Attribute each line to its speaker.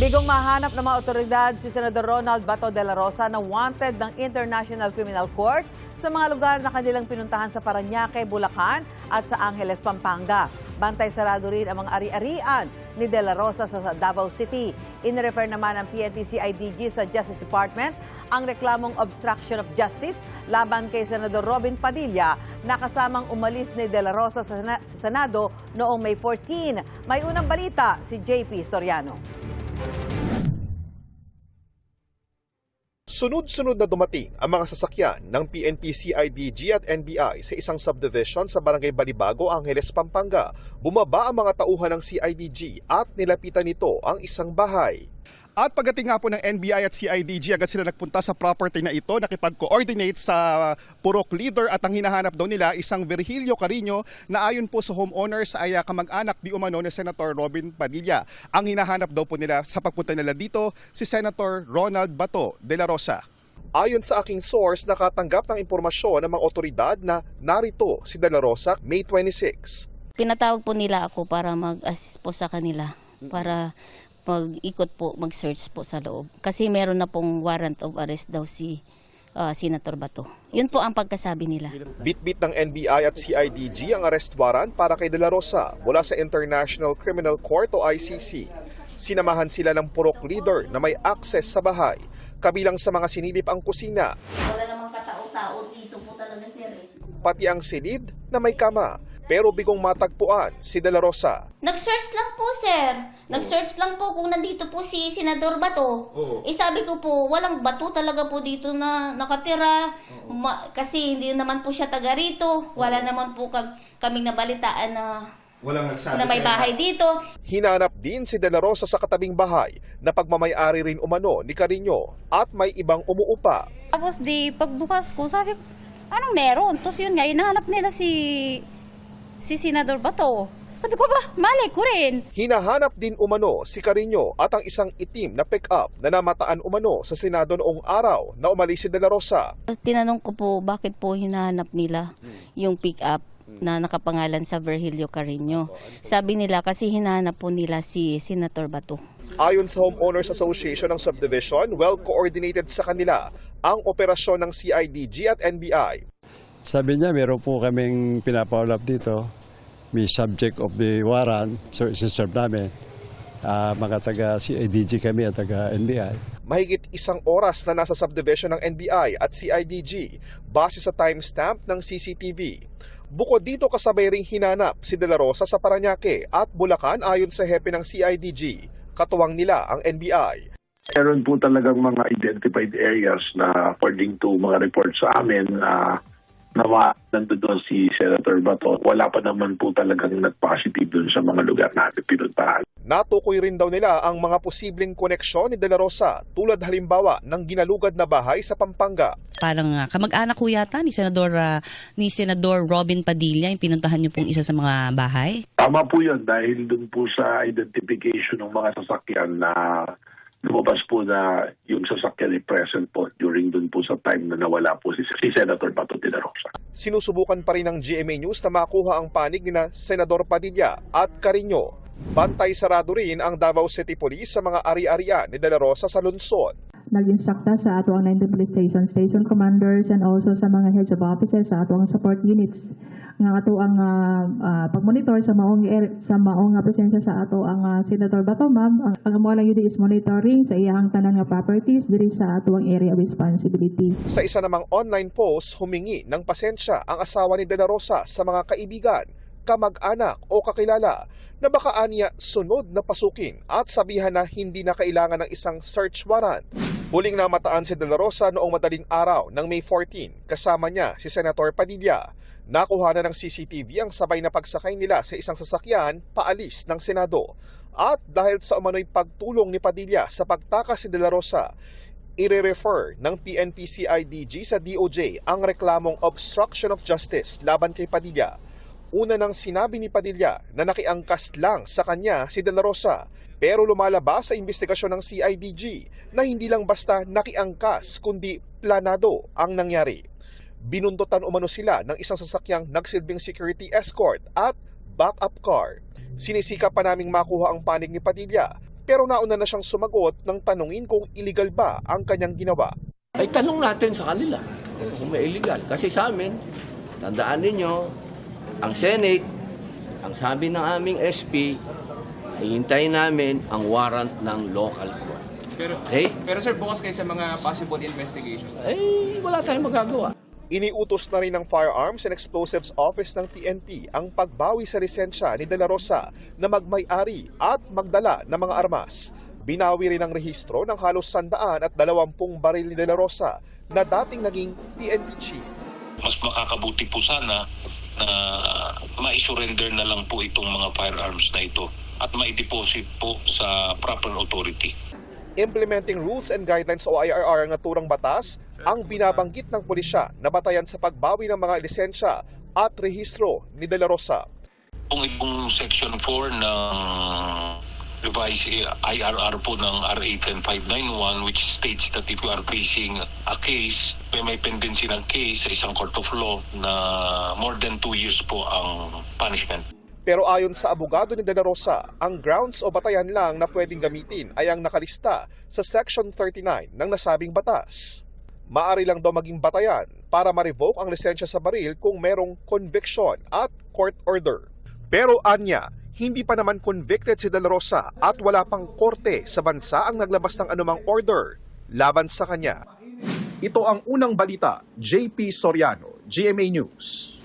Speaker 1: Bigong mahanap ng mga otoridad si Senador Ronald Bato de la Rosa na wanted ng International Criminal Court sa mga lugar na kanilang pinuntahan sa Parañaque, Bulacan at sa Angeles, Pampanga. Bantay sarado rin ang mga ari-arian ni de la Rosa sa Davao City. In-refer naman ng PNP-CIDG sa Justice Department ang reklamong obstruction of justice laban kay Senador Robin Padilla na kasamang umalis ni de la Rosa sa Senado noong May 14. May unang balita si JP Soriano.
Speaker 2: Sunod-sunod na dumating ang mga sasakyan ng PNP-CIDG at NBI sa isang subdivision sa Barangay Balibago, Angeles, Pampanga. Bumaba ang mga tauhan ng CIDG at nilapitan nito ang isang bahay. At pagdating nga po ng NBI at CIDG, agad sila nagpunta sa property na ito, nakipag-coordinate sa purok leader at ang hinahanap daw nila isang Virgilio Carino na ayon po sa homeowners ay kamag-anak di umano ni Senator Robin Padilla. Ang hinahanap daw po nila sa pagpunta nila dito si Senator Ronald Bato de la Rosa. Ayon sa aking source, nakatanggap ng impormasyon ng mga otoridad na narito si de la Rosa May 26.
Speaker 3: Pinatawag po nila ako para mag-assist po sa kanila, para mag-ikot po, mag-search po sa loob. Kasi meron na pong warrant of arrest daw si Senator Bato. Yun po ang pagkasabi nila.
Speaker 2: Bitbit ng NBI at CIDG ang arrest warrant para kay de la Rosa mula sa International Criminal Court o ICC. Sinamahan sila ng purok leader na may access sa bahay. Kabilang sa mga sinilip ang kusina.
Speaker 3: Wala namang katao-tao dito po talaga, sir.
Speaker 2: Pati ang silid na may kama. Pero bigong matagpuan si de la Rosa.
Speaker 3: Nag-search lang po, sir. Nag-search lang po kung nandito po si Senador Bato. Sabi ko po, walang bato talaga po dito na nakatira. Kasi hindi naman po siya taga rito. Wala naman po kaming nabalitaan na may bahay dito.
Speaker 2: Hinanap din si de la Rosa sa katabing bahay na pagmamay-ari rin umano ni Carino at may ibang umuupa.
Speaker 4: Tapos pagbukas ko, sabi ko, anong meron? Tapos yun nga, hinahanap nila si Senador Bato. Sabi ko ba, malay ko rin.
Speaker 2: Hinahanap din umano si Carino at ang isang itim na pick-up na namataan umano sa Senado noong araw na umalis si de la Rosa.
Speaker 3: Tinanong ko po, bakit po hinahanap nila yung pick-up na nakapangalan sa Virgilio Carino. Sabi nila kasi hinahanap po nila si Senator Bato.
Speaker 2: Ayon sa Homeowners Association ng Subdivision, well-coordinated sa kanila ang operasyon ng CIDG at NBI.
Speaker 5: Sabi niya, meron po kaming pinapaulap dito. May subject of the warrant, so isi-serve namin. Mga taga-CIDG kami at taga-NBI.
Speaker 2: Mahigit isang oras na nasa subdivision ng NBI at CIDG base sa timestamp ng CCTV. Bukod dito, kasabay ring hinanap si de la Rosa sa Parañaque at Bulacan ayon sa hepe ng CIDG. Katuwang nila ang NBI.
Speaker 6: Meron po talagang mga identified areas na according to mga reports sa amin na nandun doon si Senator Bato. Wala pa naman po talagang nag-positive doon sa mga lugar natin pinuntahan. Natukoy rin daw nila ang mga posibleng koneksyon ni de la Rosa tulad halimbawa ng ginalugad na bahay sa Pampanga.
Speaker 7: Parang kamag-anak ko yata ni Senador Robin Padilla yung pinuntahan niyo pong isa sa mga bahay?
Speaker 6: Tama po yun dahil doon po sa identification ng mga sasakyan na lumabas po na yung sasakyan ay present po during dun po sa time na nawala po si Senator Bato de la Rosa.
Speaker 2: Sinusubukan pa rin ng GMA News na makuha ang panig ni Senador Padilla at Carino. Bantay sarado rin ang Davao City Police sa mga ari-arian ni de la Rosa sa lungsod.
Speaker 8: Nag-insakta sa ato ang 19 police station commanders and also sa mga heads of offices sa ato ang support units nga ato ang pag-monitor sa maong presensya sa ato ang Senator Bato, ma'am. Ang amo lang yun is monitoring sa iyang tanang nga properties diri sa ato ang area of responsibility.
Speaker 2: Sa isa namang online post, humingi ng pasensya ang asawa ni de la Rosa sa mga kaibigan, kamag-anak o kakilala na baka aniya sunod na pasukin at sabihan na hindi na kailangan ng isang search warrant. Huling namataan si de la Rosa noong madaling araw ng May 14 kasama niya si Senator Padilla. Nakuha na ng CCTV ang sabay na pagsakay nila sa isang sasakyan paalis ng Senado. At dahil sa umano'y pagtulong ni Padilla sa pagtakas si de la Rosa, ire-refer ng PNP-CIDG sa DOJ ang reklamong obstruction of justice laban kay Padilla. Una nang sinabi ni Padilla na nakiangkas lang sa kanya si de la Rosa, pero lumalabas sa investigasyon ng CIDG na hindi lang basta nakiangkas kundi planado ang nangyari. Binundutan umano sila ng isang sasakyang nagsilbing security escort at backup car. Sinisika pa naming makuha ang panig ni Padilla, Pero nauna na siyang sumagot nang tanungin kung illegal ba ang kanyang ginawa.
Speaker 9: Ay tanong natin sa kanila kung may illegal. Kasi sa amin, tandaan ninyo, ang Senate, ang sabi ng aming SP, ay hintayin namin ang warrant ng local court.
Speaker 10: Pero sir, bukas kayo sa mga possible investigations?
Speaker 9: Ay wala tayong magagawa.
Speaker 2: Iniutos na rin ng Firearms and Explosives Office ng PNP ang pagbawi sa lisensya ni De La Rosa na magmay-ari at magdala ng mga armas. Binawi rin ang rehistro ng halos 120 baril ni De La Rosa na dating naging PNP chief.
Speaker 11: Mas makakabuti po sana na ma-surrender na lang po itong mga firearms na ito at ma-deposit po sa proper authority.
Speaker 2: Implementing rules and guidelines o IRR ng naturang batas ang binabanggit ng pulisya na batayan sa pagbawi ng mga lisensya at rehistro ni De La Rosa.
Speaker 11: Kung itong Section 4 ng revised IRR po ng RA 10591 which states that if you are facing a case, may pendency ng case sa isang court of law na more than 2 years po ang punishment.
Speaker 2: Pero ayon sa abogado ni De La Rosa, ang grounds o batayan lang na pwedeng gamitin ay ang nakalista sa Section 39 ng nasabing batas. Maari lang daw maging batayan para ma-revoke ang lisensya sa baril kung merong conviction at court order. Pero anya, hindi pa naman convicted si De La Rosa at wala pang korte sa bansa ang naglabas ng anumang order laban sa kanya. Ito ang unang balita, JP Soriano, GMA News.